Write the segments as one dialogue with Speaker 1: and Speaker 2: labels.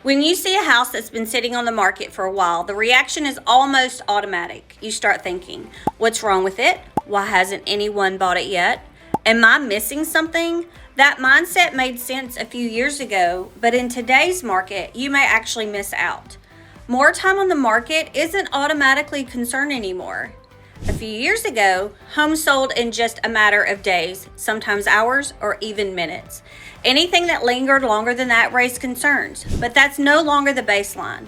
Speaker 1: When you see a house that's been sitting on the market for a while, the reaction is almost automatic. You start thinking, what's wrong with it? Why hasn't anyone bought it yet? Am I missing something? That mindset made sense a few years ago, but in today's market, you may actually miss out. More time on the market isn't automatically a concern anymore. A few years ago, homes sold in just a matter of days, sometimes hours or even minutes. Anything that lingered longer than that raised concerns, but that's no longer the baseline.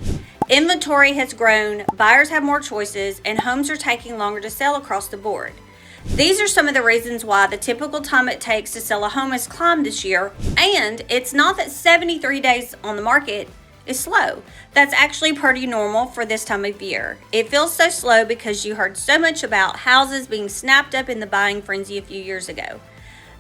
Speaker 1: Inventory has grown, buyers have more choices, and homes are taking longer to sell across the board. These are some of the reasons why the typical time it takes to sell a home has climbed this year, and it's not that 73 days on the market is slow. That's actually pretty normal for this time of year. It feels so slow because you heard so much about houses being snapped up in the buying frenzy a few years ago.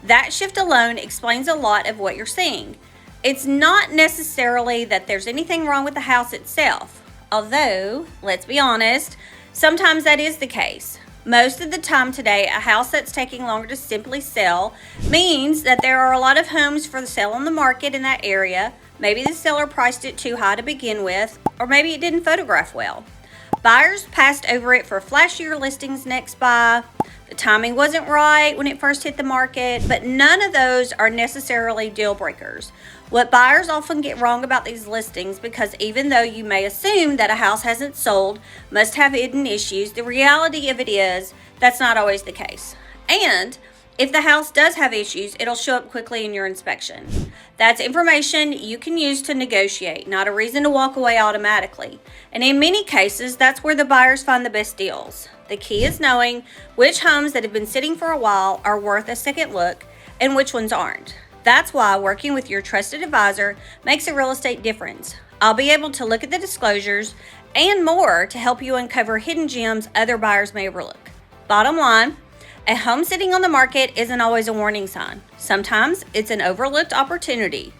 Speaker 1: That shift alone explains a lot of what you're seeing. It's not necessarily that there's anything wrong with the house itself, although, let's be honest, sometimes that is the case. Most of the time today, a house that's taking longer to simply sell means that there are a lot of homes for sale on the market in that area. Maybe the seller priced it too high to begin with, or maybe it didn't photograph well. Buyers passed over it for flashier listings next by. The timing wasn't right when it first hit the market, but none of those are necessarily deal breakers. What buyers often get wrong about these listings, because even though you may assume that a house hasn't sold, must have hidden issues, the reality of it is that's not always the case. And if the house does have issues, it'll show up quickly in your inspection. That's information you can use to negotiate, not a reason to walk away automatically. And in many cases, that's where the buyers find the best deals. The key is knowing which homes that have been sitting for a while are worth a second look and which ones aren't. That's why working with your trusted advisor makes a real estate difference. I'll be able to look at the disclosures and more to help you uncover hidden gems other buyers may overlook. Bottom line, a home sitting on the market isn't always a warning sign. Sometimes it's an overlooked opportunity.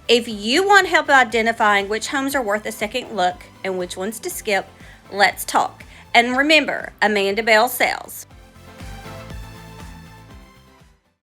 Speaker 1: If you want help identifying which homes are worth a second look and which ones to skip, let's talk. And remember, Amanda Bell sells.